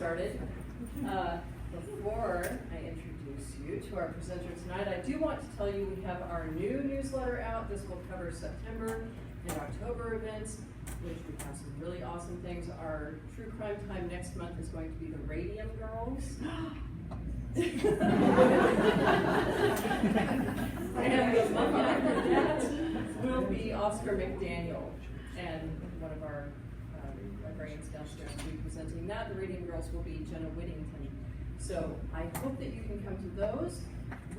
started. Before I introduce you to our presenter tonight, I do want to tell you we have our new newsletter out. This will cover September and October events, which we have some really awesome things. Our True Crime Time next month is going to be the Radium Girls. And the month after that will be Oscar McDaniel, and one of our librarians downstairs will be presenting that. The Radium Girls will be Jenna Whittington. So I hope that you can come to those.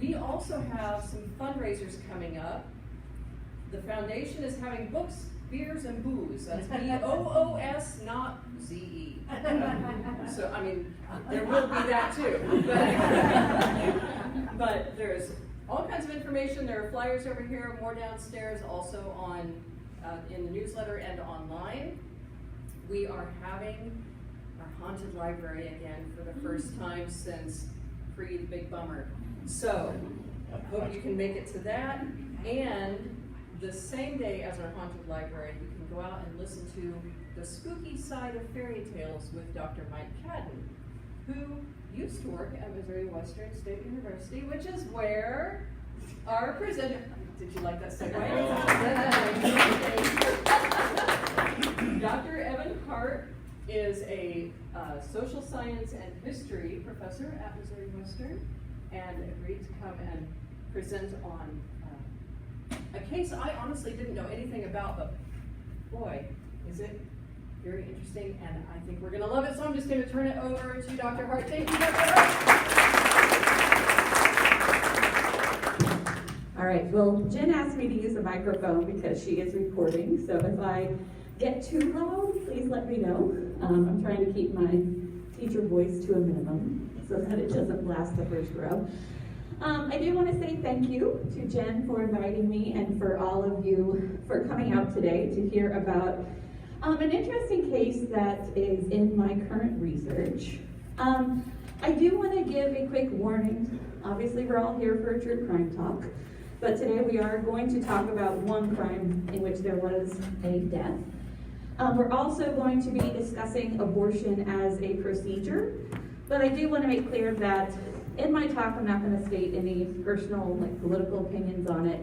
We also have some fundraisers coming up. The foundation is having books, beers, and booze. That's BOOS, not ZE. So, I mean, there will be that too. But there's all kinds of information. There are flyers over here, more downstairs, also on in the newsletter and online. We are having our haunted library again for the first time since pre the Big Bummer. So, hope you can make it to that. And the same day as our haunted library, you can go out and listen to The Spooky Side of Fairy Tales with Dr. Mike Cadden, who used to work at Missouri Western State University, which is where our presenter, did you like that segue? Dr. Evan Hart is a social science and history professor at Missouri Western, and agreed to come and present on a case I honestly didn't know anything about, but boy, is it very interesting, and I think we're going to love it, so I'm just going to turn it over to Dr. Hart. Thank you, Dr. Hart. All right, well, Jen asked me to use a microphone because she is recording, so if I get too loud, please let me know. I'm trying to keep my teacher voice to a minimum so that it doesn't blast the first row. I do want to say thank you to Jen for inviting me and for all of you for coming out today to hear about an interesting case that is in my current research. I do want to give a quick warning. Obviously, we're all here for a true crime talk, but today we are going to talk about one crime in which there was a death. We're also going to be discussing abortion as a procedure, but I do want to make clear that in my talk, I'm not going to state any personal, political opinions on it.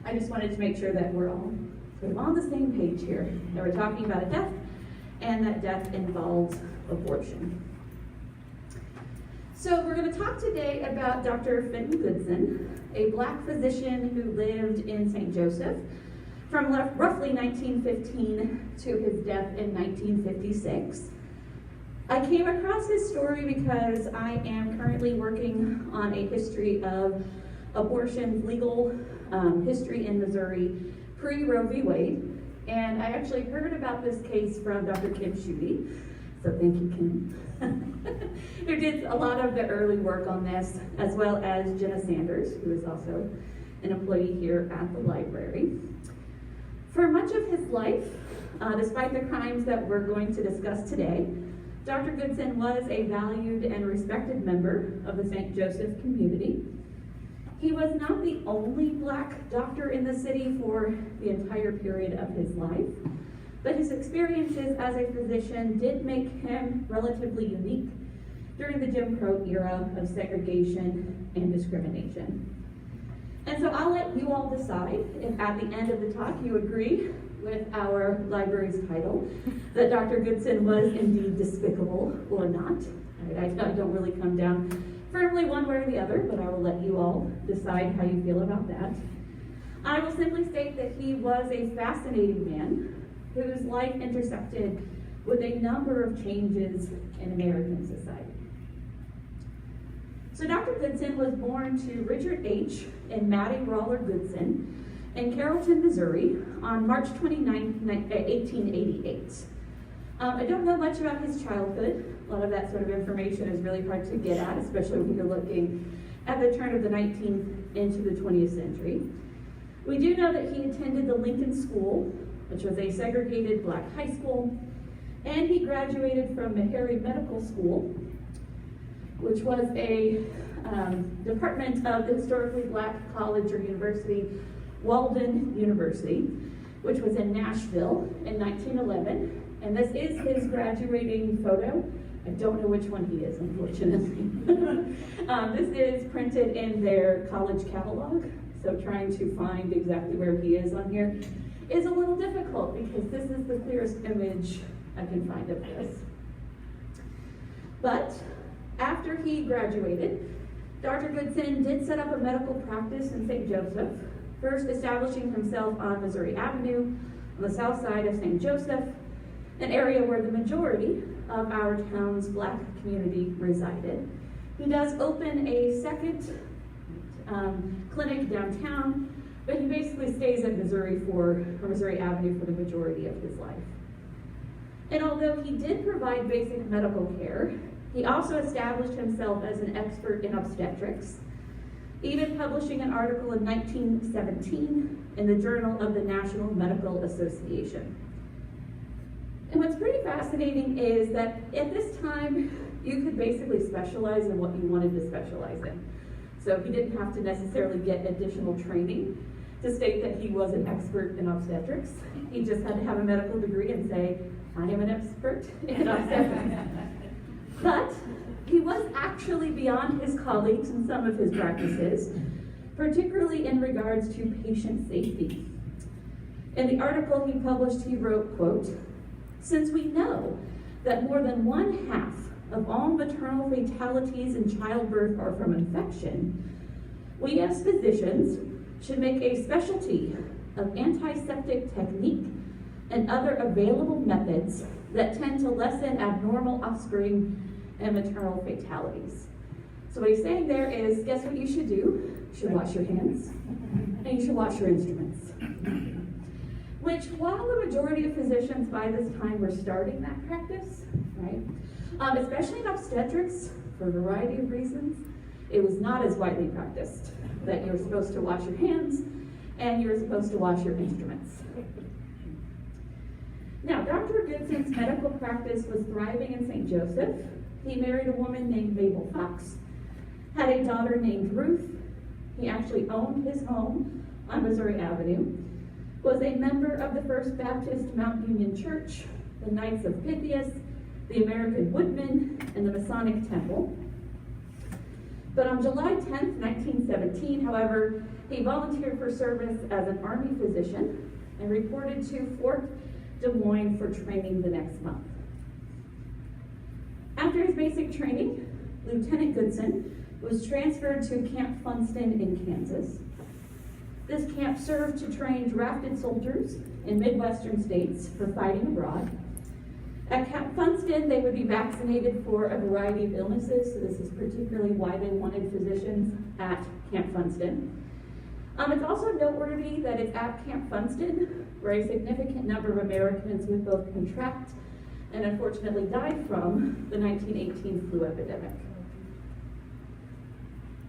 I just wanted to make sure that we're all sort of on the same page here. That we're talking about a death, and that death involves abortion. So we're going to talk today about Dr. Fenton Goodson, a black physician who lived in St. Joseph from roughly 1915 to his death in 1956. I came across his story because I am currently working on a history of abortion legal history in Missouri pre-Roe v. Wade, and I actually heard about this case from Dr. Kim Schutte, so thank you, Kim, who did a lot of the early work on this, as well as Jenna Sanders, who is also an employee here at the library. For much of his life, despite the crimes that we're going to discuss today, Dr. Goodson was a valued and respected member of the St. Joseph community. He was not the only black doctor in the city for the entire period of his life, but his experiences as a physician did make him relatively unique during the Jim Crow era of segregation and discrimination. And so I'll let you all decide if at the end of the talk you agree with our library's title, that Dr. Goodson was indeed despicable or not. I don't really come down firmly one way or the other, but I will let you all decide how you feel about that. I will simply state that he was a fascinating man whose life intersected with a number of changes in American society. So Dr. Goodson was born to Richard H. and Maddie Roller Goodson in Carrollton, Missouri on March 29, 1888. I don't know much about his childhood. A lot of that sort of information is really hard to get at, especially when you're looking at the turn of the 19th into the 20th century. We do know that he attended the Lincoln School, which was a segregated black high school, and he graduated from Meharry Medical School, which was a department of the historically black college or university, Walden University, which was in Nashville in 1911. And this is his graduating photo I don't know which one he is, unfortunately. This is printed in their college catalog, so trying to find exactly where he is on here is a little difficult because this is the clearest image I can find of this. But after he graduated, Dr. Goodson did set up a medical practice in St. Joseph, first establishing himself on Missouri Avenue on the south side of St. Joseph, an area where the majority of our town's Black community resided. He does open a second clinic downtown, but he basically stays at Missouri Avenue for the majority of his life. And although he did provide basic medical care, he also established himself as an expert in obstetrics, even publishing an article in 1917 in the Journal of the National Medical Association. And what's pretty fascinating is that at this time, you could basically specialize in what you wanted to specialize in. So he didn't have to necessarily get additional training to state that he was an expert in obstetrics. He just had to have a medical degree and say, I am an expert in obstetrics. But he was actually beyond his colleagues in some of his practices, particularly in regards to patient safety. In the article he published, he wrote, quote, "Since we know that more than 1/2 of all maternal fatalities in childbirth are from infection, we as physicians should make a specialty of antiseptic technique and other available methods that tend to lessen abnormal offspring and maternal fatalities." So what he's saying there is, guess what you should do? You should wash your hands, and you should wash your instruments. Which, while the majority of physicians by this time were starting that practice, right, especially in obstetrics, for a variety of reasons, it was not as widely practiced that you're supposed to wash your hands and you're supposed to wash your instruments. Now, Dr. Goodson's medical practice was thriving in St. Joseph. He married a woman named Mabel Fox, had a daughter named Ruth. He actually owned his home on Missouri Avenue, was a member of the First Baptist Mount Union Church, the Knights of Pythias, the American Woodmen, and the Masonic Temple. But on July 10th, 1917, however, he volunteered for service as an Army physician and reported to Fort Des Moines for training the next month. After his basic training, Lieutenant Goodson was transferred to Camp Funston in Kansas. This camp served to train drafted soldiers in Midwestern states for fighting abroad. At Camp Funston, they would be vaccinated for a variety of illnesses, so this is particularly why they wanted physicians at Camp Funston. It's also noteworthy that it's at Camp Funston where a significant number of Americans would both contract and unfortunately died from the 1918 flu epidemic.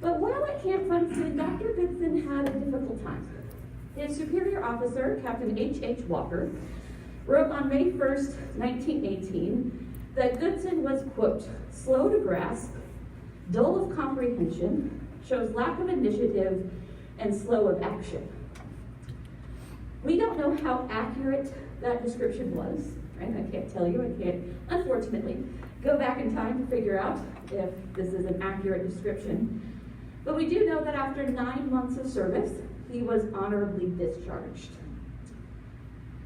But while at Camp Funston, Dr. Goodson had a difficult time. His superior officer, Captain H.H. Walker, wrote on May 1st, 1918, that Goodson was, quote, "slow to grasp, dull of comprehension, shows lack of initiative, and slow of action." We don't know how accurate that description was, right? I can't tell you, I can't, unfortunately, go back in time to figure out if this is an accurate description. But we do know that after 9 months of service, he was honorably discharged.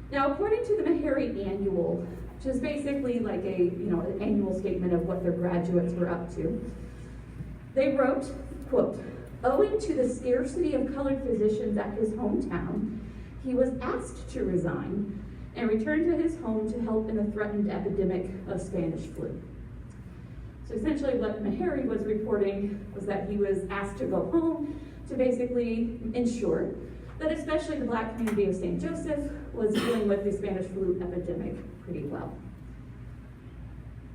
Now, according to the Meharry Annual, which is basically like an annual statement of what their graduates were up to, they wrote, quote, "Owing to the scarcity of colored physicians at his hometown, he was asked to resign and return to his home to help in the threatened epidemic of Spanish flu." So essentially what Meharry was reporting was that he was asked to go home to basically ensure that especially the Black community of St. Joseph was dealing with the Spanish flu epidemic pretty well.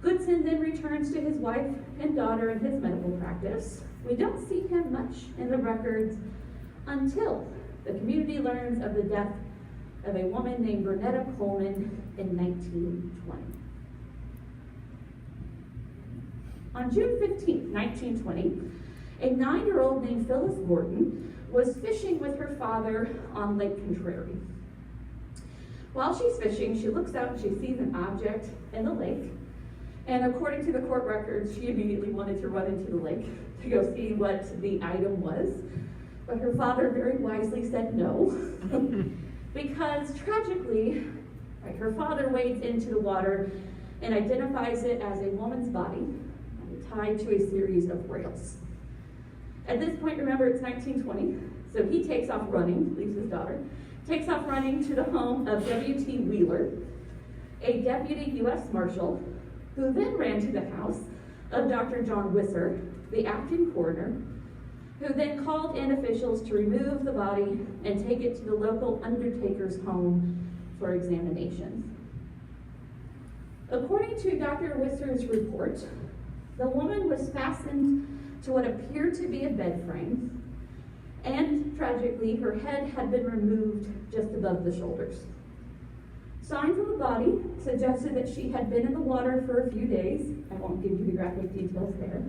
Goodson then returns to his wife and daughter in his medical practice. We don't see him much in the records until the community learns of the death of a woman named Bernetta Coleman in 1920. On June 15, 1920, a 9-year-old named Phyllis Gordon was fishing with her father on Lake Contrary. While she's fishing, she looks out and she sees an object in the lake, And according to the court records, she immediately wanted to run into the lake to go see what the item was. But her father very wisely said no, because tragically, right, her father wades into the water and identifies it as a woman's body tied to a series of rails. At this point, remember, it's 1920, so he takes off running, leaves his daughter, takes off running to the home of W.T. Wheeler, a deputy U.S. Marshal, who then ran to the house of Dr. John Wisser, the acting coroner, who then called in officials to remove the body and take it to the local undertaker's home for examination. According to Dr. Wisser's report, the woman was fastened to what appeared to be a bed frame, and tragically, her head had been removed just above the shoulders. Signs of the body suggested that she had been in the water for a few days. I won't give you the graphic details there.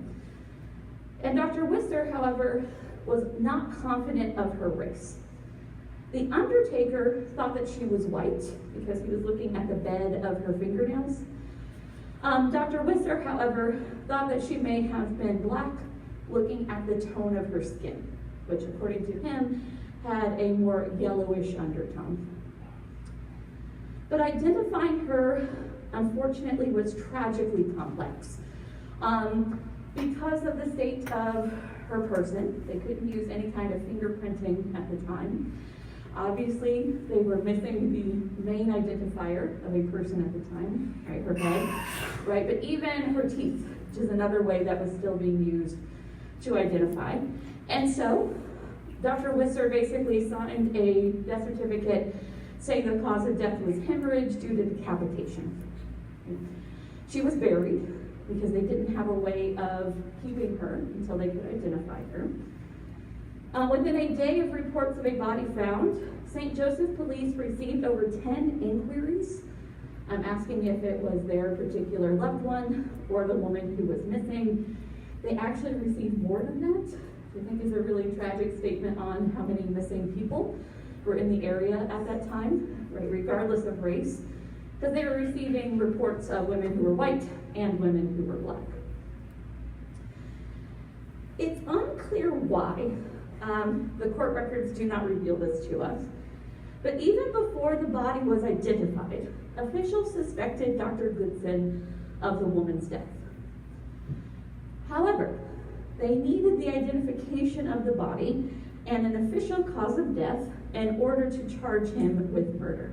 And Dr. Wisser, however, was not confident of her race. The undertaker thought that she was white because he was looking at the bed of her fingernails. Dr. Wisser, however, thought that she may have been black, looking at the tone of her skin, which according to him had a more yellowish undertone. But identifying her, unfortunately, was tragically complex. Because of the state of her person, they couldn't use any kind of fingerprinting at the time. Obviously, they were missing the main identifier of a person at the time, right, her head, right, but even her teeth, which is another way that was still being used to identify. And so, Dr. Wisser basically signed a death certificate saying the cause of death was hemorrhage due to decapitation. She was buried because they didn't have a way of keeping her until they could identify her. Within a day of reports of a body found, St. Joseph police received over 10 inquiries asking if it was their particular loved one or the woman who was missing. They actually received more than that, which I think is a really tragic statement on how many missing people were in the area at that time, right, regardless of race, because they were receiving reports of women who were white and women who were black. It's unclear why. The court records do not reveal this to us. But even before the body was identified, officials suspected Dr. Goodson of the woman's death. However, they needed the identification of the body and an official cause of death in order to charge him with murder.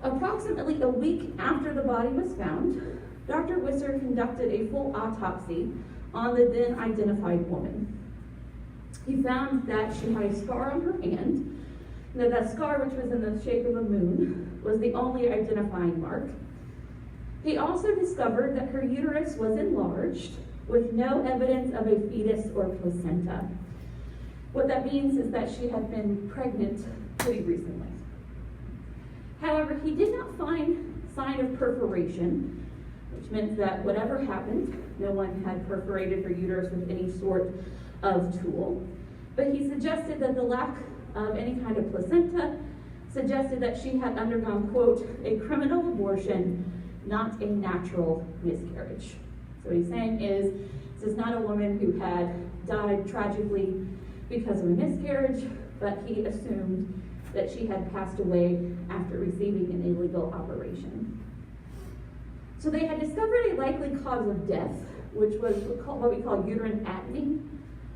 Approximately a week after the body was found, Dr. Wisser conducted a full autopsy on the then identified woman. He found that she had a scar on her hand, and that scar, which was in the shape of a moon, was the only identifying mark. He also discovered that her uterus was enlarged with no evidence of a fetus or placenta. What that means is that she had been pregnant pretty recently. However, he did not find sign of perforation, which meant that whatever happened, no one had perforated her uterus with any sort of tool. But he suggested that the lack of any kind of placenta suggested that she had undergone, quote, a criminal abortion, not a natural miscarriage. So what he's saying is, this is not a woman who had died tragically because of a miscarriage, but he assumed that she had passed away after receiving an illegal operation. So they had discovered a likely cause of death, which was what we call uterine atony.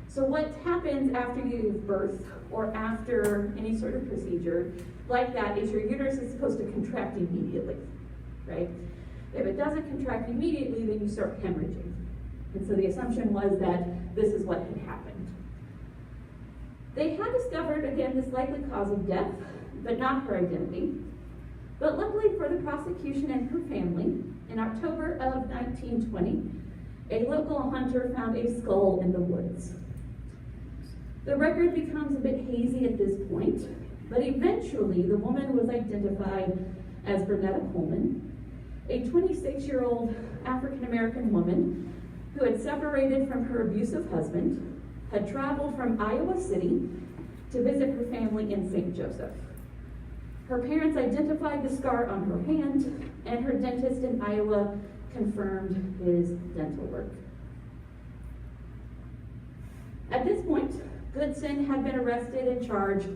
So what happens after you give birth or after any sort of procedure like that is your uterus is supposed to contract immediately, right? If it doesn't contract immediately, then you start hemorrhaging. And so the assumption was that this is what had happened. They had discovered, again, this likely cause of death, but not her identity. But luckily for the prosecution and her family, in October of 1920, a local hunter found a skull in the woods. The record becomes a bit hazy at this point, but eventually the woman was identified as Bernetta Coleman, a 26-year-old African-American woman who had separated from her abusive husband, had traveled from Iowa City to visit her family in St. Joseph. Her parents identified the scar on her hand, and her dentist in Iowa confirmed his dental work. At this point, Goodson had been arrested and charged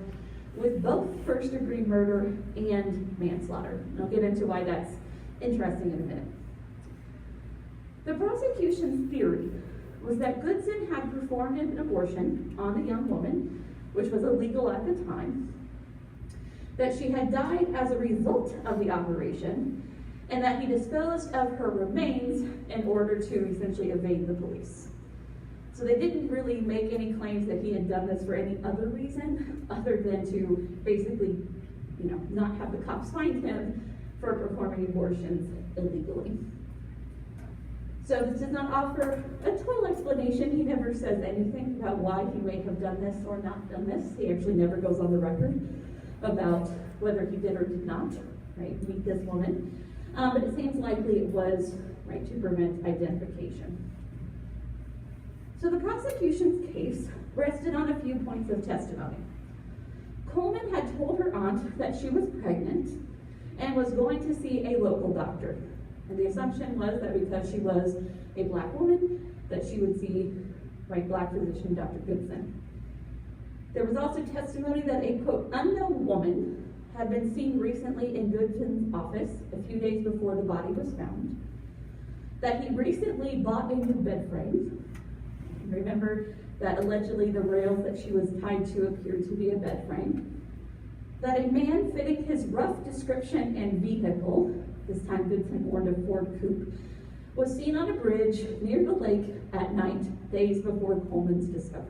with both first-degree murder and manslaughter. And I'll get into why that's interesting in a minute. The prosecution's theory was that Goodson had performed an abortion on the young woman, which was illegal at the time, that she had died as a result of the operation, and that he disposed of her remains in order to essentially evade the police. So they didn't really make any claims that he had done this for any other reason other than to basically, not have the cops find him for performing abortions illegally. So this does not offer a total explanation. He never says anything about why he may have done this or not done this. He actually never goes on the record about whether he did or did not, meet this woman. But it seems likely it was, to prevent identification. So the prosecution's case rested on a few points of testimony. Coleman had told her aunt that she was pregnant and was going to see a local doctor. And the assumption was that because she was a black woman, that she would see black physician Dr. Goodson. There was also testimony that a, quote, unknown woman had been seen recently in Goodson's office a few days before the body was found, that he recently bought a new bed frame. Remember that allegedly the rails that she was tied to appeared to be a bed frame, that a man fitting his rough description and vehicle, this time Goodson owned a Ford coupe, was seen on a bridge near the lake at night, days before Coleman's discovery.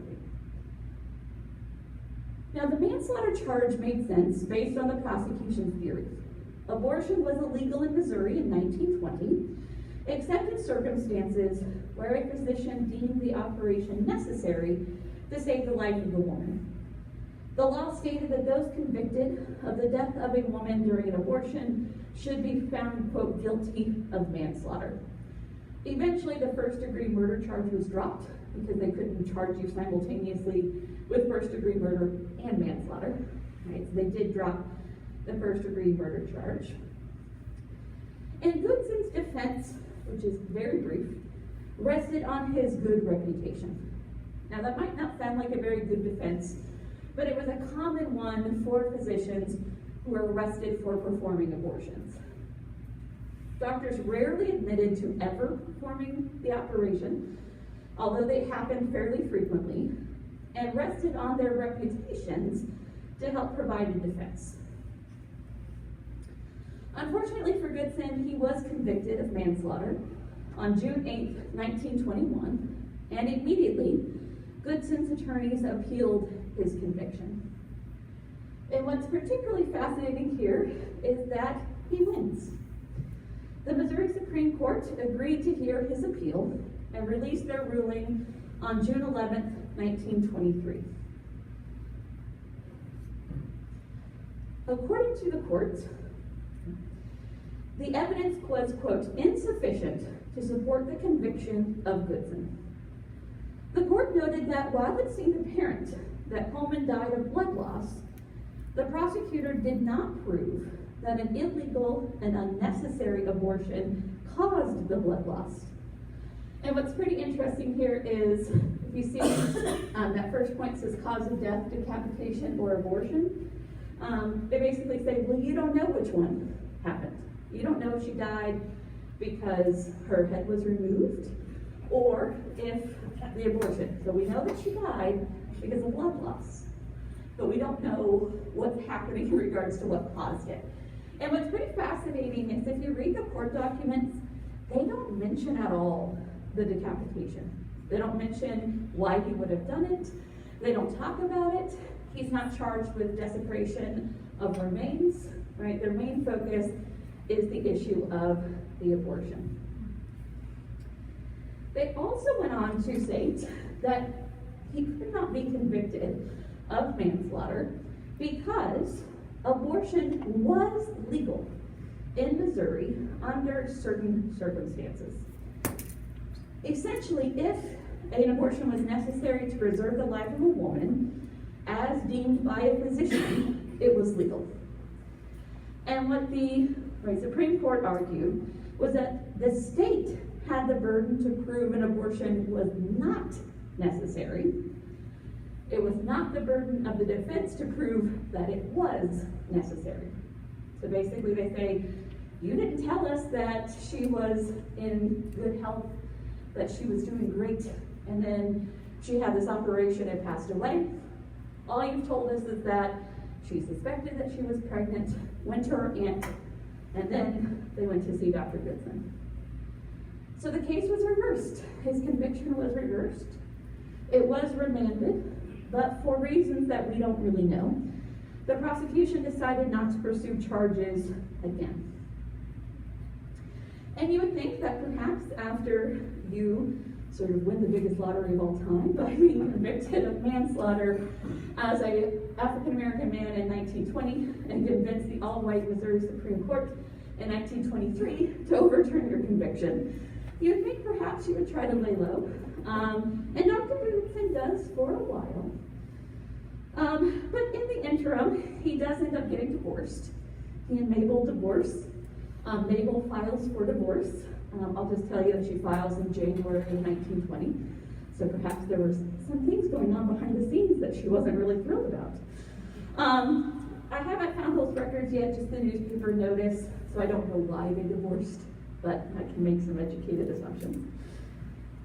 Now, the manslaughter charge made sense based on the prosecution's theory. Abortion was illegal in Missouri in 1920, except in circumstances where a physician deemed the operation necessary to save the life of the woman. The law stated that those convicted of the death of a woman during an abortion should be found, quote, guilty of manslaughter. Eventually, the first-degree murder charge was dropped because they couldn't charge you simultaneously with first-degree murder and manslaughter. So they did drop the first-degree murder charge. And Goodson's defense, which is very brief, rested on his good reputation. Now, that might not sound like a very good defense, but it was a common one for physicians who were arrested for performing abortions. Doctors rarely admitted to ever performing the operation, although they happened fairly frequently, and rested on their reputations to help provide a defense. Unfortunately for Goodson, he was convicted of manslaughter on June 8, 1921, and immediately Goodson's attorneys appealed his conviction. And what's particularly fascinating here is that he wins. The Missouri Supreme Court agreed to hear his appeal and released their ruling on June 11, 1923. According to the court, the evidence was, quote, insufficient to support the conviction of Goodson. The court noted that while it seemed apparent that Coleman died of blood loss, the prosecutor did not prove that an illegal and unnecessary abortion caused the blood loss. And what's pretty interesting here is, if you see that first point says cause of death, decapitation, or abortion, they basically say, well, you don't know which one happened. You don't know if she died because her head was removed or if the abortion. So we know that she died because of blood loss, but we don't know what's happening in regards to what caused it. And what's pretty fascinating is if you read the court documents, they don't mention at all the decapitation. They don't mention why he would have done it. They don't talk about it. He's not charged with desecration of remains, right? Their main focus is the issue of the abortion. They also went on to state that he could not be convicted of manslaughter because abortion was legal in Missouri under certain circumstances. Essentially, if an abortion was necessary to preserve the life of a woman, as deemed by a physician, it was legal. And what the Supreme Court argued was that the state had the burden to prove an abortion was not necessary. It was not the burden of the defense to prove that it was necessary. So basically they say, you didn't tell us that she was in good health, that she was doing great, and then she had this operation and passed away. All you've told us is that she suspected that she was pregnant, went to her aunt, and then they went to see Dr. Goodson. So the case was reversed. His conviction was reversed. It was remanded, but for reasons that we don't really know, the prosecution decided not to pursue charges again. And you would think that perhaps after you sort of win the biggest lottery of all time by being convicted of manslaughter as an African-American man in 1920 and convinced the all-white Missouri Supreme Court in 1923 to overturn your conviction, you would think perhaps you would try to lay low. And Dr. Goodson does for a while. But in the interim, he does end up getting divorced. He and Mabel divorce. Mabel files for divorce. I'll just tell you that she files in January of 1920. So perhaps there were some things going on behind the scenes that she wasn't really thrilled about. I haven't found those records yet, just the newspaper notice, so I don't know why they divorced, but I can make some educated assumptions.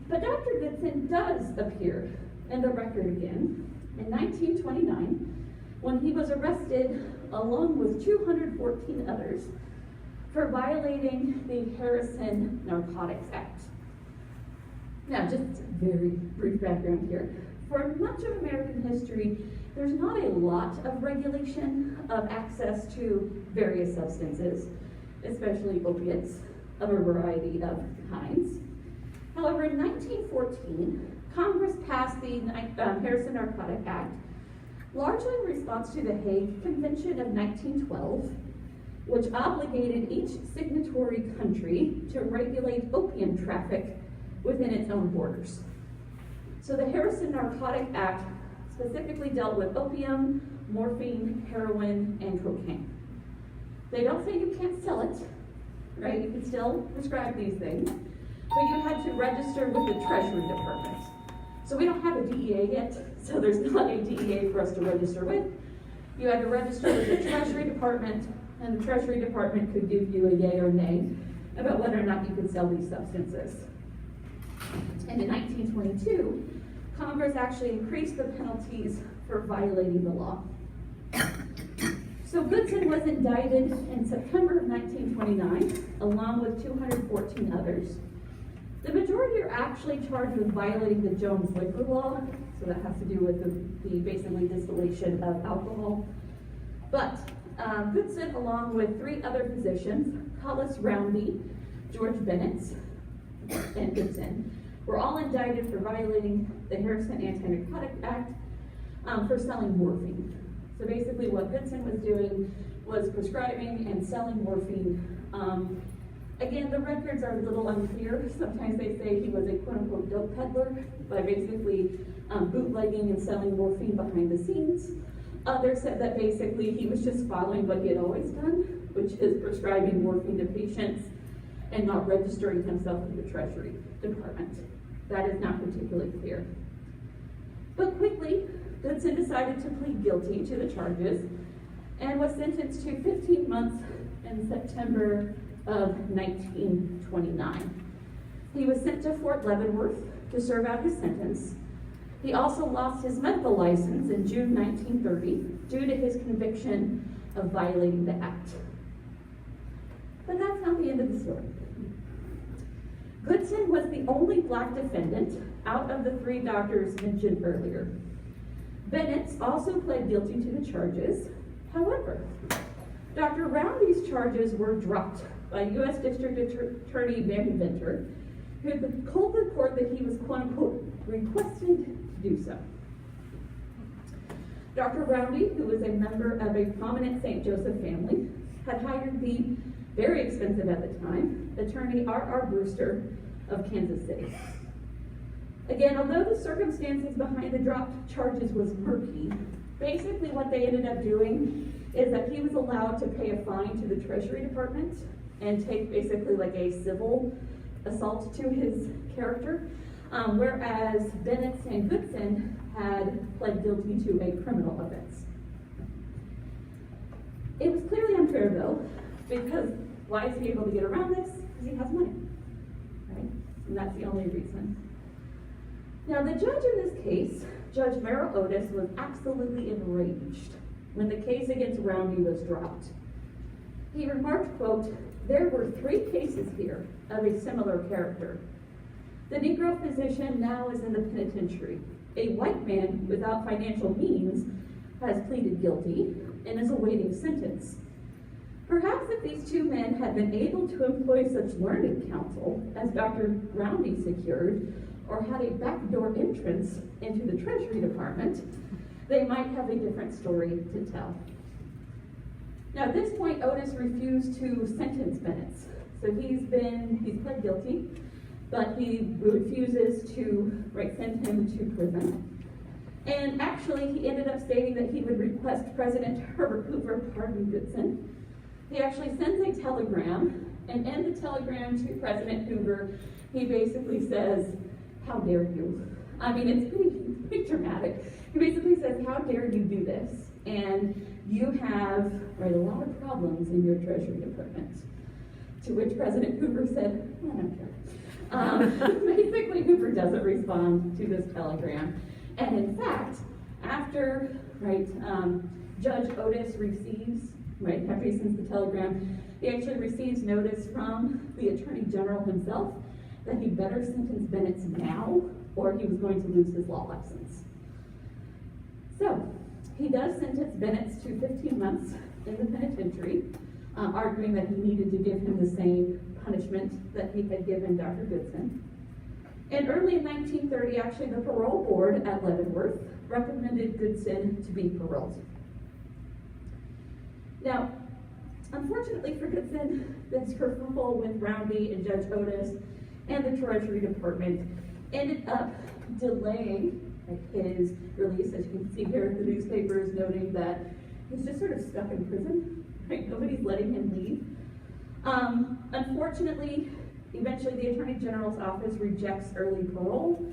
But Dr. Goodson does appear in the record again in 1929 when he was arrested along with 214 others for violating the Harrison Narcotics Act. Now, just very brief background here. For much of American history, there's not a lot of regulation of access to various substances, especially opiates of a variety of kinds. However, in 1914, Congress passed the Harrison Narcotic Act, largely in response to the Hague Convention of 1912, which obligated each signatory country to regulate opium traffic within its own borders. So the Harrison Narcotic Act specifically dealt with opium, morphine, heroin, and cocaine. They don't say you can't sell it, right? You can still prescribe these things, but you had to register with the Treasury Department. So we don't have a DEA yet, so there's not a DEA for us to register with. You had to register with the Treasury Department, and the Treasury Department could give you a yay or nay about whether or not you could sell these substances. And in 1922, Congress actually increased the penalties for violating the law. So Goodson was indicted in September of 1929, along with 214 others. The majority are actually charged with violating the Jones liquor law, so that has to do with the basically distillation of alcohol. But Goodson, along with 3 other physicians, Hollis Roundy, George Bennett, and Goodson, were all indicted for violating the Harrison Anti-Narcotic Act for selling morphine. So basically what Goodson was doing was prescribing and selling morphine. Again, the records are a little unclear. Sometimes they say he was a quote-unquote dope peddler by basically bootlegging and selling morphine behind the scenes. Others said that basically he was just following what he had always done, which is prescribing morphine to patients and not registering himself with the Treasury Department. That is not particularly clear. But quickly, Goodson decided to plead guilty to the charges and was sentenced to 15 months in September of 1929. He was sent to Fort Leavenworth to serve out his sentence. He also lost his medical license in June 1930 due to his conviction of violating the act. But that's not the end of the story. Goodson was the only black defendant out of the 3 doctors mentioned earlier. Bennett also pled guilty to the charges. However, Dr. Roundy's charges were dropped by U.S. District Attorney Van Venter, who told the court that he was, quote-unquote, requested to do so. Dr. Roundy, who was a member of a prominent St. Joseph family, had hired the very expensive at the time attorney R.R. Brewster of Kansas City. Again, although the circumstances behind the dropped charges was murky. Basically what they ended up doing is that he was allowed to pay a fine to the Treasury Department and take basically like a civil assault to his character, whereas Bennett and Goodson had pled guilty to a criminal offense. It was clearly unfair though, because why is he able to get around this? Because he has money, right? And that's the only reason. Now the judge in this case, Judge Merrill Otis, was absolutely enraged when the case against Roundy was dropped. He remarked, quote, "There were 3 cases here of a similar character. The Negro physician now is in the penitentiary. A white man without financial means has pleaded guilty and is awaiting sentence. Perhaps if these 2 men had been able to employ such learned counsel as Dr. Roundy secured, or had a backdoor entrance into the Treasury Department, they might have a different story to tell." Now at this point, Otis refused to sentence Bennett. So he's pled guilty, but he refuses to send him to prison. And actually, he ended up stating that he would request President Herbert Hoover pardon Goodson. He actually sends a telegram, and in the telegram to President Hoover, he basically says, "How dare you?" I mean, it's pretty dramatic. He basically says, "How dare you do this? And you have a lot of problems in your Treasury Department." To which President Hoover said, "I don't care." Basically, Hoover doesn't respond to this telegram. And in fact, after Judge Otis receives, after he sends the telegram, he actually receives notice from the Attorney General himself that he better sentence Bennett now, or he was going to lose his law license. So, he does sentence Bennett to 15 months in the penitentiary, arguing that he needed to give him the same punishment that he had given Dr. Goodson. And early in 1930, actually, the parole board at Leavenworth recommended Goodson to be paroled. Now, unfortunately for Goodson, this kerfuffle with Roundy and Judge Otis and the Treasury Department ended up delaying his release. As you can see here, the newspaper is noting that he's just sort of stuck in prison, Nobody's letting him leave. Unfortunately, eventually the Attorney General's office rejects early parole,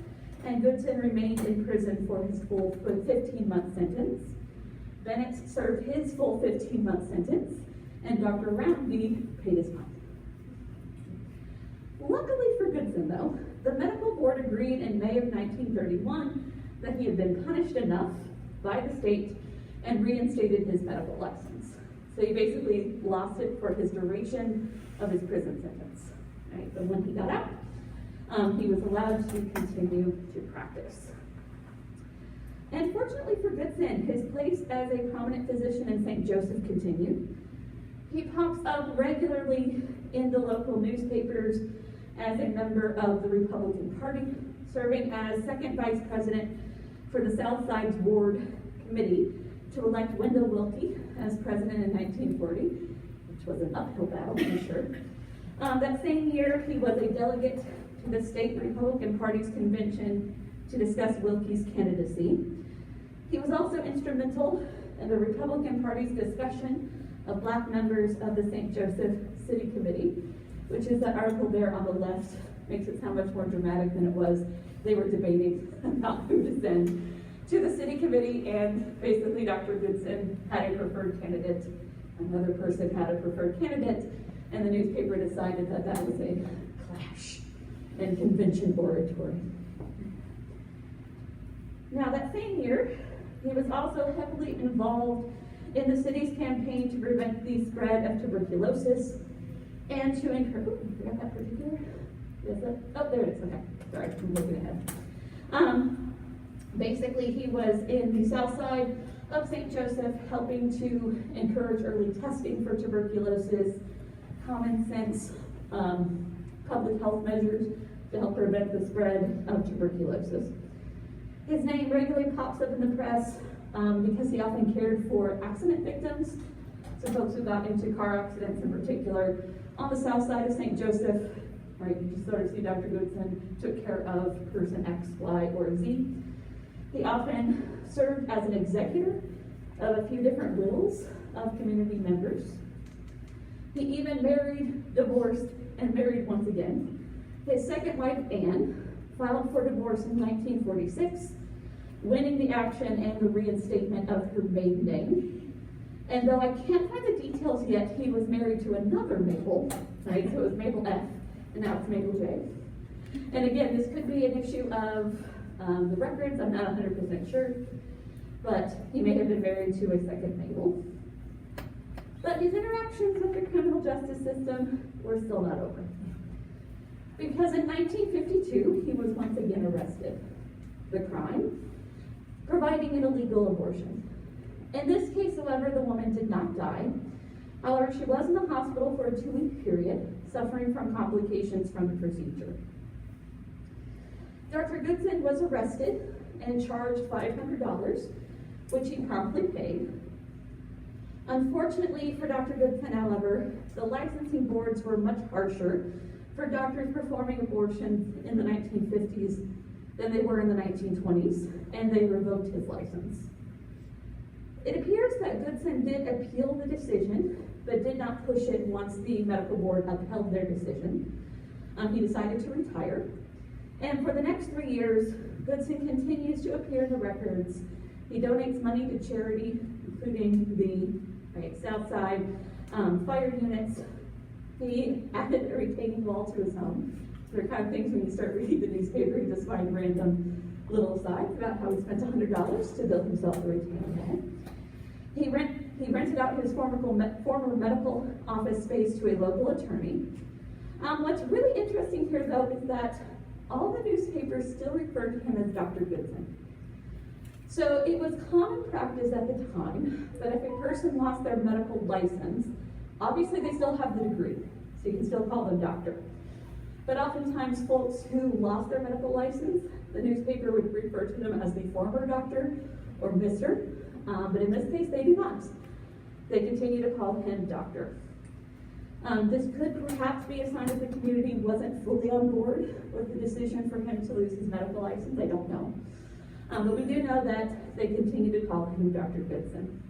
and Goodson remained in prison for his full 15-month sentence. Bennett served his full 15-month sentence, and Dr. Roundy paid his fine. Luckily for Goodson, though, the medical board agreed in May of 1931 that he had been punished enough by the state and reinstated his medical license. So he basically lost it for his duration of his prison sentence. Right? But when he got out, he was allowed to continue to practice. And fortunately for Goodson, his place as a prominent physician in St. Joseph continued. He pops up regularly in the local newspapers as a member of the Republican Party, serving as second vice president for the South Side's Board Committee to elect Wendell Willkie as president in 1940, which was an uphill battle, I'm sure. That same year, he was a delegate to the state Republican Party's convention to discuss Willkie's candidacy. He was also instrumental in the Republican Party's discussion of black members of the St. Joseph City Committee, which is that article there on the left, makes it sound much more dramatic than it was. They were debating about who to send to the city committee, and basically Dr. Goodson had a preferred candidate, another person had a preferred candidate, and the newspaper decided that that was a clash in convention oratory. Now that same year, he was also heavily involved in the city's campaign to prevent the spread of tuberculosis and to encourage, I forgot that particular, is it? Oh, there it is, okay, sorry, I'm looking ahead. Basically, he was in the south side of St. Joseph helping to encourage early testing for tuberculosis, common sense public health measures to help prevent the spread of tuberculosis. His name regularly pops up in the press because he often cared for accident victims, so folks who got into car accidents in particular. On the south side of St. Joseph, right, you just sort of see Dr. Goodson took care of person X, Y, or Z. He often served as an executor of a few different wills of community members. He even married, divorced, and married once again. His second wife, Anne, filed for divorce in 1946, winning the action and the reinstatement of her maiden name. And though I can't find the details yet, he was married to another Mabel, right? So it was Mabel F, and now it's Mabel J. And again, this could be an issue of the records, I'm not 100% sure, but he may have been married to a second Mabel. But his interactions with the criminal justice system were still not over. Because in 1952, he was once again arrested. The crime? Providing an illegal abortion. In this case, however, the woman did not die. However, she was in the hospital for a 2-week period, suffering from complications from the procedure. Dr. Goodson was arrested and charged $500, which he promptly paid. Unfortunately for Dr. Goodson, however, the licensing boards were much harsher for doctors performing abortions in the 1950s than they were in the 1920s, and they revoked his license. It appears that Goodson did appeal the decision, but did not push it once the medical board upheld their decision. He decided to retire. And for the next 3 years, Goodson continues to appear in the records. He donates money to charity, including the Southside fire units. He added a retaining wall to his home. They're kind of things when you start reading the newspaper, you just find random little asides about how he spent $100 to build himself a retaining wall. He rented out his former medical office space to a local attorney. What's really interesting here, though, is that all the newspapers still refer to him as Dr. Goodson. So it was common practice at the time that if a person lost their medical license, obviously they still have the degree, so you can still call them doctor. But oftentimes folks who lost their medical license, the newspaper would refer to them as the former doctor or Mr., but in this case they do not. They continue to call him doctor. This could perhaps be a sign that the community wasn't fully on board with the decision for him to lose his medical license. I don't know. But we do know that they continue to call him Dr. Goodson.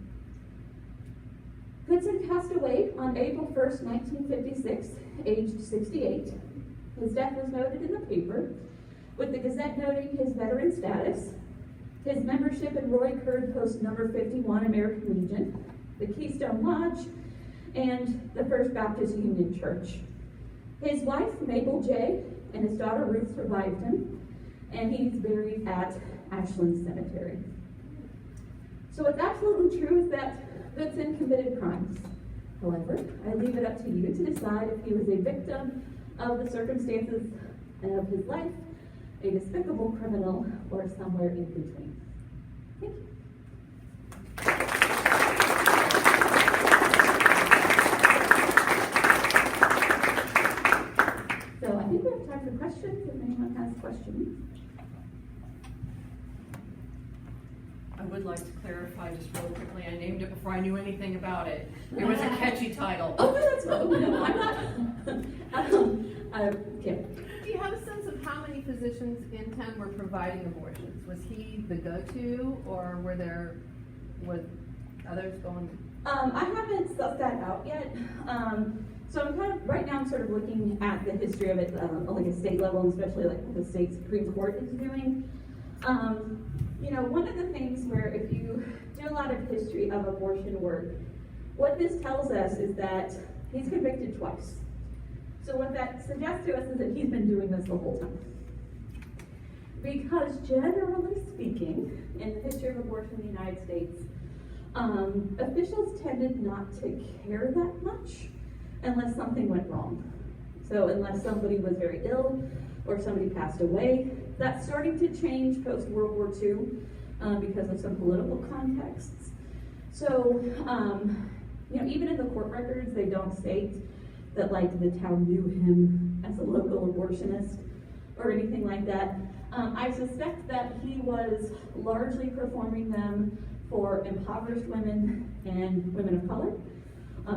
Goodson passed away on April 1st, 1956, aged 68. His death was noted in the paper, with the Gazette noting his veteran status, his membership in Roy Curd Post number 51 American Legion, the Keystone Lodge, and the First Baptist Union Church. His wife, Mabel J., and his daughter Ruth survived him, and he's buried at Ashland Cemetery. So what's absolutely true is that Goodson committed crimes. However, I leave it up to you to decide if he was a victim of the circumstances of his life, a despicable criminal, or somewhere in between. Thank you. So I think we have time for questions, if anyone has questions. I would like to clarify just real quickly, I named it before I knew anything about it. It was a catchy title. Oh, no, that's fine. No, I'm not. Okay. Do you have a sense of how many physicians in town were providing abortions? Was he the go-to, or was others going? I haven't sussed that out yet. So I'm kind of, right now I'm sort of looking at the history of it on like a state level, and especially like what the state Supreme Court is doing. You know, one of the things where if you do a lot of history of abortion work, what this tells us is that he's convicted twice. So what that suggests to us is that he's been doing this the whole time. Because generally speaking, in the history of abortion in the United States, officials tended not to care that much unless something went wrong. So unless somebody was very ill or somebody passed away. That's starting to change post-World War II because of some political contexts. So, you know, even in the court records, they don't state that like the town knew him as a local abortionist or anything like that. I suspect that he was largely performing them for impoverished women and women of color,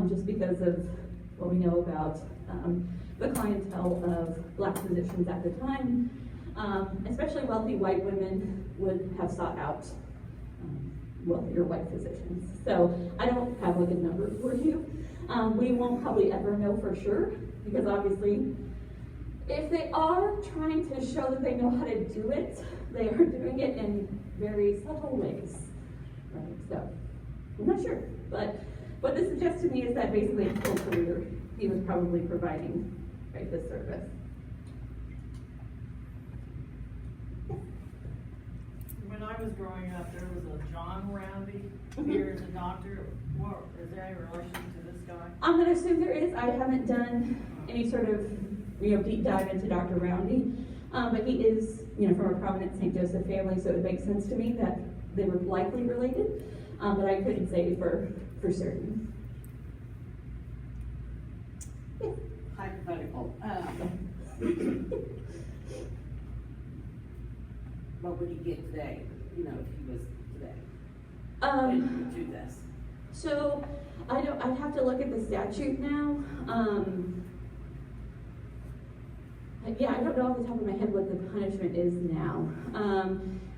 just because of what we know about the clientele of Black physicians at the time. Especially wealthy white women would have sought out wealthier white physicians. So I don't have like a number for you. We won't probably ever know for sure, because obviously if they are trying to show that they know how to do it, they are doing it in very subtle ways. Right? So I'm not sure, but what this suggests to me is that basically his whole career he was probably providing, right, this service. When I was growing up, there was a John Roundy here as a doctor. Well, is there any relation to this guy? I'm gonna assume there is. I haven't done any sort of, deep dive into Dr. Roundy, but he is, from a prominent St. Joseph family, so it makes sense to me that they were likely related, but I couldn't say for certain. Yeah. Hypothetical. What would he get today, if he was today? And do this? So, I'd have to look at the statute now. Yeah, I don't know off the top of my head what the punishment is now.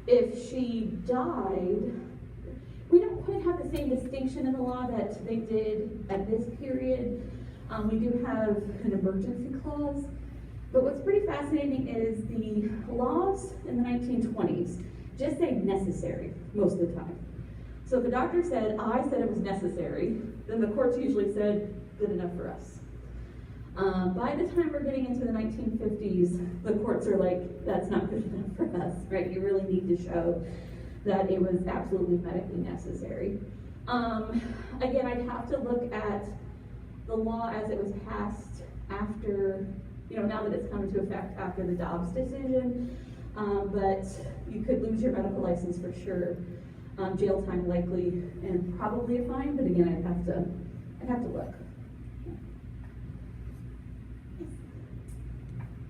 If she died, we don't quite have the same distinction in the law that they did at this period. We do have an emergency clause. But what's pretty fascinating is the laws in the 1920s just say necessary most of the time. So if a doctor said, I said it was necessary, then the courts usually said, good enough for us. By the time we're getting into the 1950s, the courts are like, that's not good enough for us, right? You really need to show that it was absolutely medically necessary. Again, I'd have to look at the law as it was passed after, now that it's come into effect after the Dobbs decision, but you could lose your medical license for sure, jail time likely, and probably a fine, but again, I'd have to look.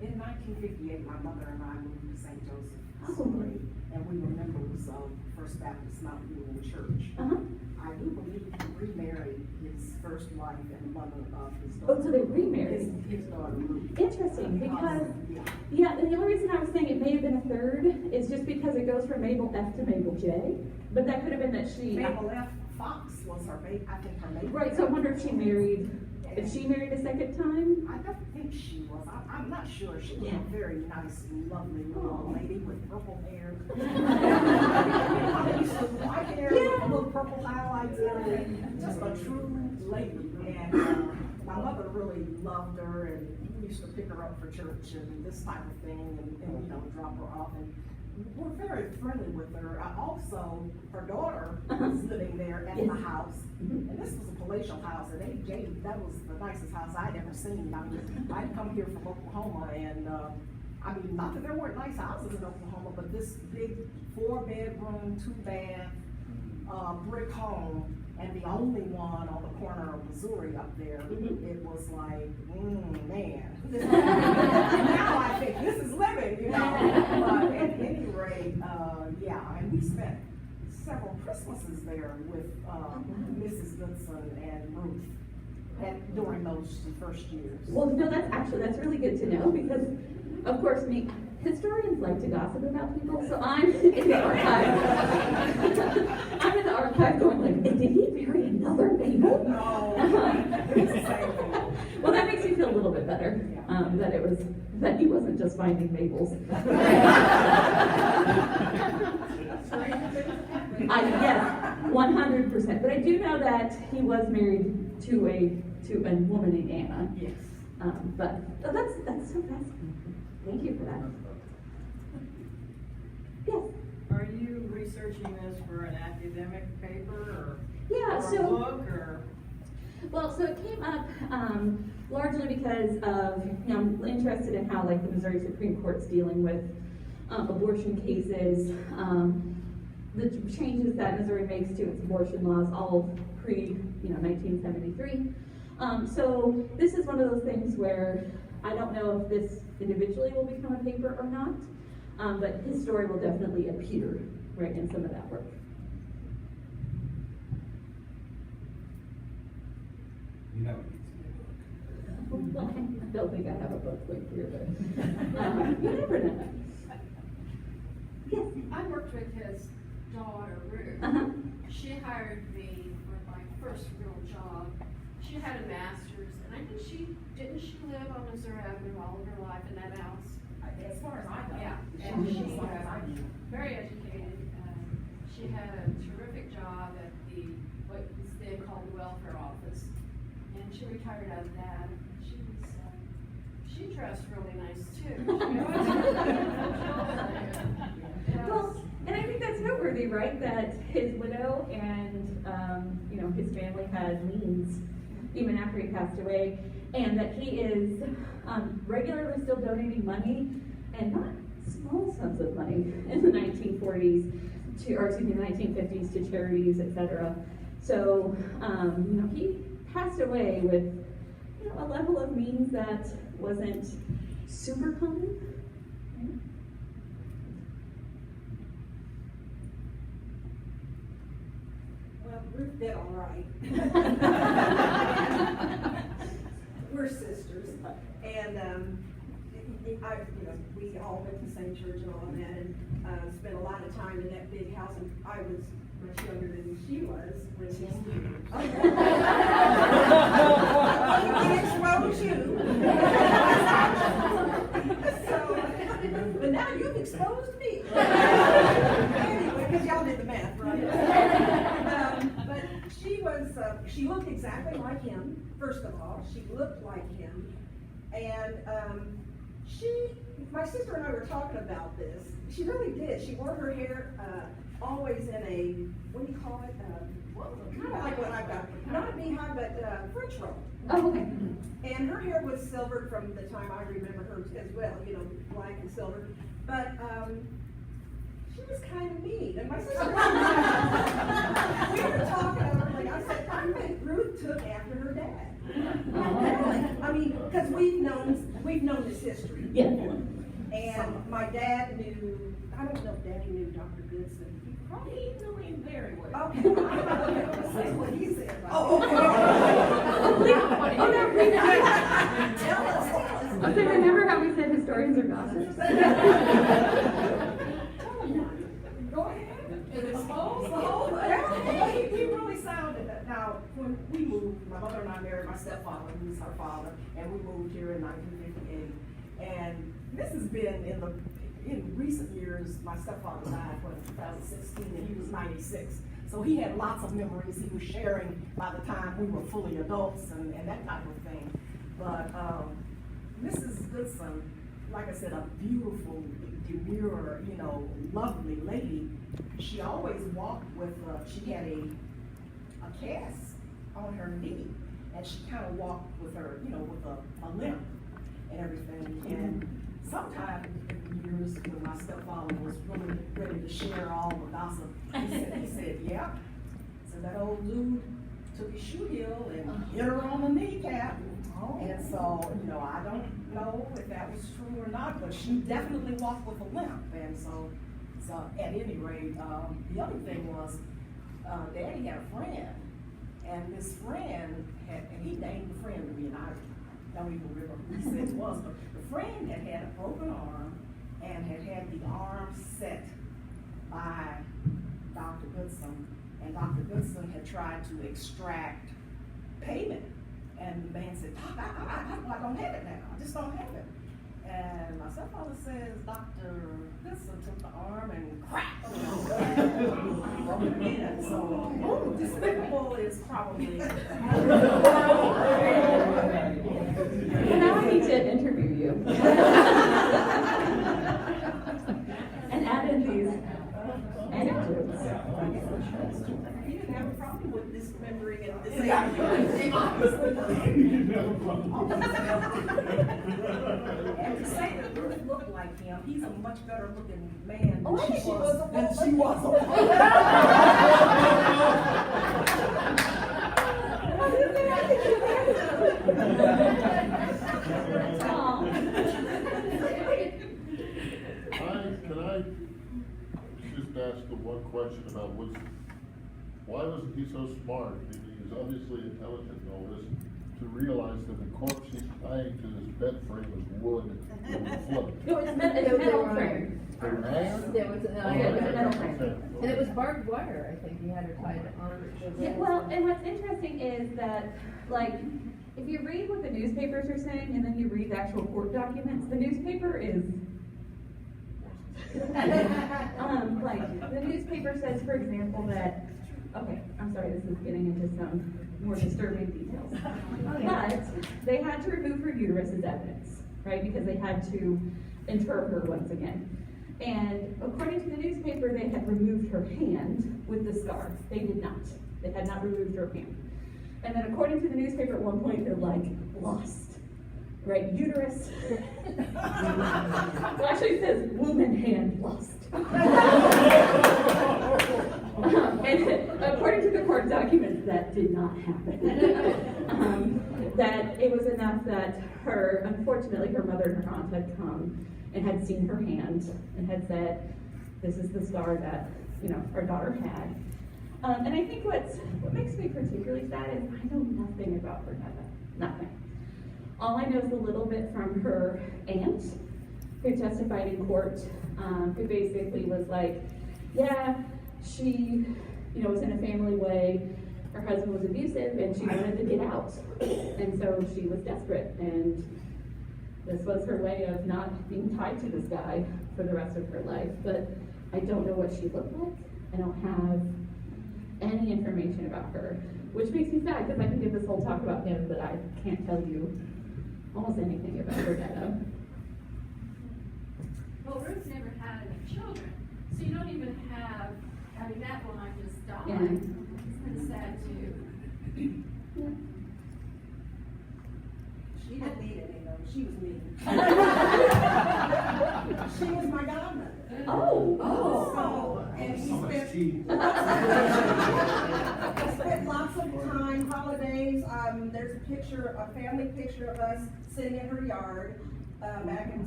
In 1958, my mother and I moved to St. Joseph, Oh. Missouri, and we were members of First Baptist Mount Union Church. Uh-huh. I do believe he remarried his first wife and mother of his Oh, daughter. so they remarried? His daughter Ruth. Interesting, because, Yeah. and the only reason I was saying it may have been a third is just because it goes from Mabel F to Mabel J, but that could have been that she. Mabel F. Fox was her baby, I think her maiden. Right, so I wonder if she married a second time? I don't think she was. I'm not sure. She was Yeah. a very nice, lovely little Oh. lady with purple hair. White hair with a little purple highlights and everything. Just a true lady. And my mother really loved her, and we used to pick her up for church and this type of thing, and drop her off. And we're very friendly with her. Also, her daughter was living there at the house. And this was a palatial house, and that was the nicest house I'd ever seen. I'd come here from Oklahoma, and not that there weren't nice houses in Oklahoma, but this big 4-bedroom, 2-bath, brick home, and the only one on the corner of Missouri up there, it was like, man. Now I think this is living, But at any rate, and we spent several Christmases there with Mrs. Goodson and Ruth during those first years. Well, no, that's really good to know, because, of course, historians like to gossip about people, so I'm in the archive. I'm in the archive going like, did he marry another Mabel? No, it's the same thing. Well, that makes me feel a little bit better, that he wasn't just finding Mabels. Yes, 100%. But I do know that he was married to a woman named Anna. Yes. But that's so fascinating. Thank you for that. Yes. Are you researching this for an academic paper or Yeah. for a book or? Well, so it came up largely because of, I'm interested in how, the Missouri Supreme Court's dealing with abortion cases, the changes that Missouri makes to its abortion laws, all pre-1973. So this is one of those things where I don't know if this individually will become a paper or not, but his story will definitely appear, right, in some of that work. You know it needs to be a book. Well, I don't think I have a book link here, but you never know. worked with his daughter, Ruth. Uh-huh. She hired me for my first real job. She had a master's, and I think didn't she live on Missouri Avenue all of her life in that house? As far as I know. Yeah, and she was very educated. She had a terrific job at what was then called the welfare office, and she retired out of that. She dressed really nice too. Well, and I think that's noteworthy, right? That his widow and, his family had means even after he passed away, and that he is regularly still donating money, and not small sums of money, in the 1940s the 1950s to charities, etc. So, he passed away with a level of means that wasn't super common. Right? Well, Ruth did all right. We're sisters, and we all went to the same church and all of that, and spent a lot of time in that big house. And I was much younger than she was when she but now you've exposed me. Anyway, because y'all did the math, right? But she looked exactly like him, first of all. She looked like him. And my sister and I were talking about this. She really did. She wore her hair always in a, what do you call it? Kind of like what I've got. Not a beehive, but French roll. Oh, okay. And her hair was silvered from the time I remember her as well, black and silver. But she was kind of mean. And my sister, we were talking about it. I said, I think Ruth took after her dad. I mean, because we've known this history. Yeah. And my dad knew, I don't know if Daddy knew Dr. Goodson. He knew him very well. Okay, I'm not going to say what he said. Oh, no, please. Tell us. So remember how we said historians are gossips? Go ahead. He really sounded it. Now, when we moved, my mother and I married my stepfather, who was her father, and we moved here in 1958. And this has been in recent years. My stepfather died in 2016, and he was 96. So he had lots of memories he was sharing by the time we were fully adults and that type of thing. But Mrs. Goodson, like I said, a beautiful, demure, lovely lady. She always walked with, she had a cast on her knee, and she kind of walked with her, with a limp and everything. And sometimes in the years when my stepfather was really ready to share all the gossip, he said, yeah. So that old dude took his shoe heel and hit her on the kneecap. And so, I don't know if that was true or not, but she definitely walked with a limp. And so at any rate, the other thing was, Daddy had a friend, and this friend and he named the friend to me, and I don't even remember who he said it was, but the friend had a broken arm and had the arm set by Dr. Goodson, and Dr. Goodson had tried to extract payment. And the man said, Doc, I don't have it now. I just don't have it. And my stepfather says Dr. Goodson took the arm and cracked it. Broke it again. So, Despicable is probably. Now I need to interview you. And add in these anecdotes. He didn't have a problem with dismembering it. And to say that Ruth looked like him, he's a much better looking man Oh, I think she was a than she was a woman. Can I just ask the one question about why wasn't he so smart? I mean, he's obviously intelligent and all this, to to realize that the corpse he's tying to his bed frame is wood and float. No, it's metal frame. They were iron? There was, it was a metal frame. Okay. and it was barbed wire, I think, he had her tied on. Yeah, well, and what's interesting is that, like, if you read what the newspapers are saying and then you read the actual court documents, the newspaper is like, the newspaper says, for example, that, okay, I'm sorry, this is getting into some more disturbing details. But they had to remove her uterus as evidence, right, because they had to inter her once again. And according to the newspaper, they had removed her hand with the scar. They did not. They had not removed her hand. And then according to the newspaper, at one point, they're like, lost. Right, uterus. Well, actually it says woman hand lost. And according to the court documents, that did not happen. That it was enough that unfortunately, her mother and her aunt had come and had seen her hand and had said, this is the scar that, our daughter had. And I think what makes me particularly sad is I know nothing about her dad. Nothing. All I know is a little bit from her aunt, who testified in court, who basically was like, yeah, she, was in a family way. Her husband was abusive and she wanted to get out. And so she was desperate. And this was her way of not being tied to this guy for the rest of her life. But I don't know what she looked like. I don't have any information about her, which makes me sad because I can give this whole talk about him, but I can't tell you almost anything about her dad. Well, Ruth never had any children, so you don't even have, that line just died. Yeah. It's kind of sad too. Yeah. She didn't need any though, she was me. She was my godmother. Oh. So, and we So much spent, tea. we spent lots of time, holidays, there's a family picture of us sitting in her yard, back in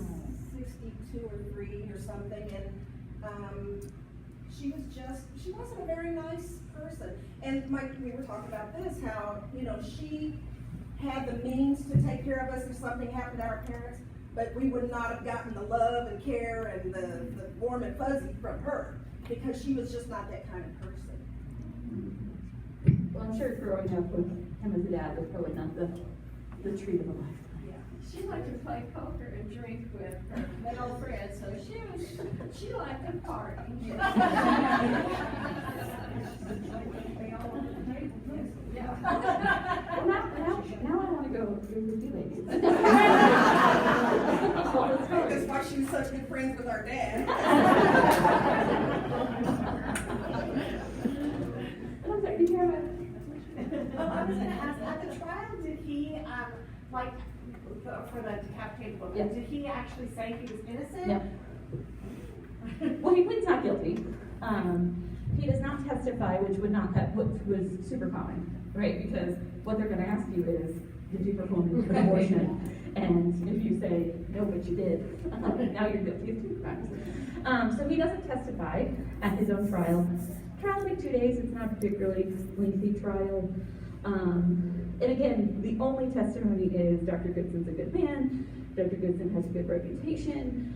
62 or 3 or something, and, she wasn't a very nice person. And we were talking about this, how, she had the means to take care of us if something happened to our parents, but we would not have gotten the love and care and the warm and fuzzy from her, because she was just not that kind of person. Well, I'm sure growing up with him as a dad was probably not the treat of a lifetime. She liked to play poker and drink with her male friends, so she liked to party. Yeah. Well, now I want to go drink with you ladies. That's why she was such good friends with our dad. I'm sorry, did you have a? I was gonna ask, at the trial, did he, for the decapitated woman, Yeah. did he actually say he was innocent? No. Well, he pleads not guilty. He does not testify, which was super common, right? Because what they're gonna ask you is, did you perform an abortion? And if you say, no, but you did, now you're guilty of 2 crimes. So he doesn't testify at his own trial. Trial will take 2 days, it's not a particularly lengthy trial. And again, the only testimony is Dr. Goodson's a good man, Dr. Goodson has a good reputation,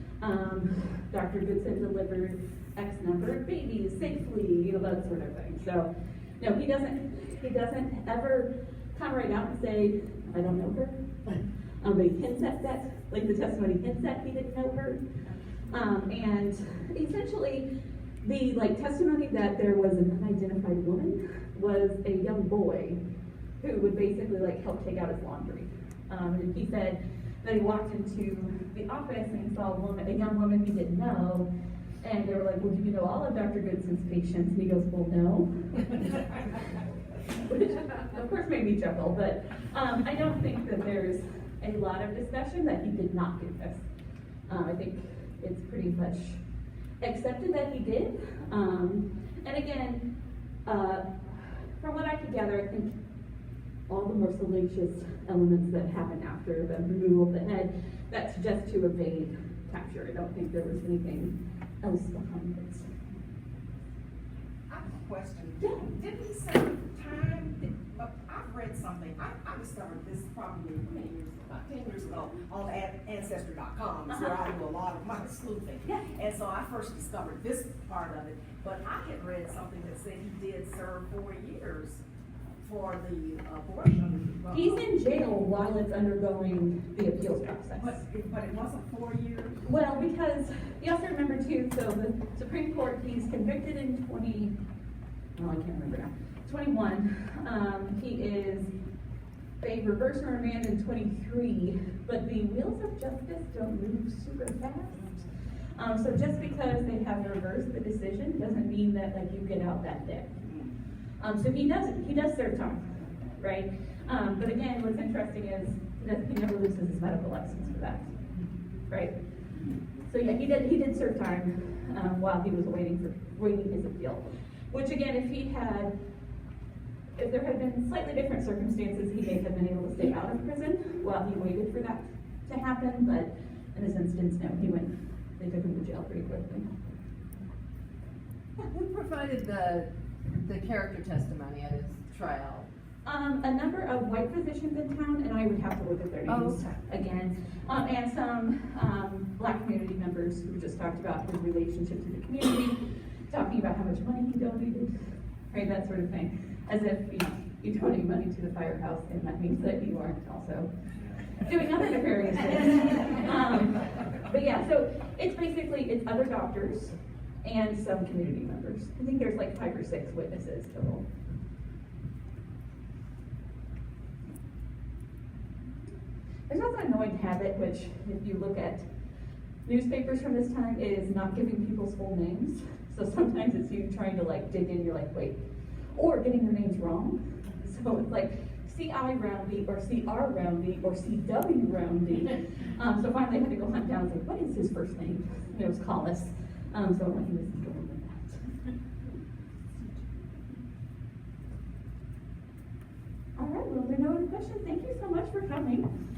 Dr. Goodson delivered X number of babies safely, that sort of thing. So, no, he doesn't ever come right out and say, I don't know her. But he hints at that, like the testimony hints at he didn't know her. And essentially, the testimony that there was an unidentified woman was a young boy who would basically help take out his laundry. And he said that he walked into the office and he saw a young woman he didn't know, and they were like, well, do you know all of Dr. Goodson's patients? And he goes, well, no. Which, of course, made me chuckle, but I don't think that there's a lot of discussion that he did not give us. I think it's pretty much accepted that he did. And again, from what I could gather, I think all the more salacious elements that happened after the removal of the head, that's just to evade capture. I don't think there was anything else behind it. I have a question. Yeah. Didn't he serve time? I've read something, I discovered this probably, how many years ago? About 10 years ago, on Ancestry.com, is where I do a lot of my sleuthing. Yeah. And so I first discovered this part of it, but I had read something that said he did serve 4 years for the abortion. He's in jail while it's undergoing the appeals process. But it wasn't 4 years? Well, because you also remember too, so the Supreme Court, he's convicted in I can't remember now, 21. He is, they reverse and remand in 23, but the wheels of justice don't move super fast. So just because they have reversed the decision doesn't mean that like you get out that day. So he does serve time, right? But again, what's interesting is he never loses his medical license for that, right? So yeah, he did serve time while he was waiting his appeal. Which again, if there had been slightly different circumstances, he may have been able to stay out of prison while he waited for that to happen. But in this instance, no, they took him to jail pretty quickly. Who provided the character testimony at his trial? A number of white physicians in town, and I would have to look at their names again. And some black community members who just talked about his relationship to the community, talking about how much money he donated, right, that sort of thing. As if, you donate money to the firehouse, and that means that you aren't also doing other nefarious things. But yeah, so it's other doctors and some community members. I think there's like 5 or 6 witnesses total. There's also an annoying habit, which if you look at newspapers from this time, is not giving people's full names. So sometimes it's you trying to like dig in, you're like, wait, or getting their names wrong. So it's like C.I. Roundy, or C.R. Roundy, or C.W. Roundy. So finally I had to go hunt down and say, what is his first name? And it was Collis. So he was going with that. All right, well, there are no other questions. Thank you so much for coming.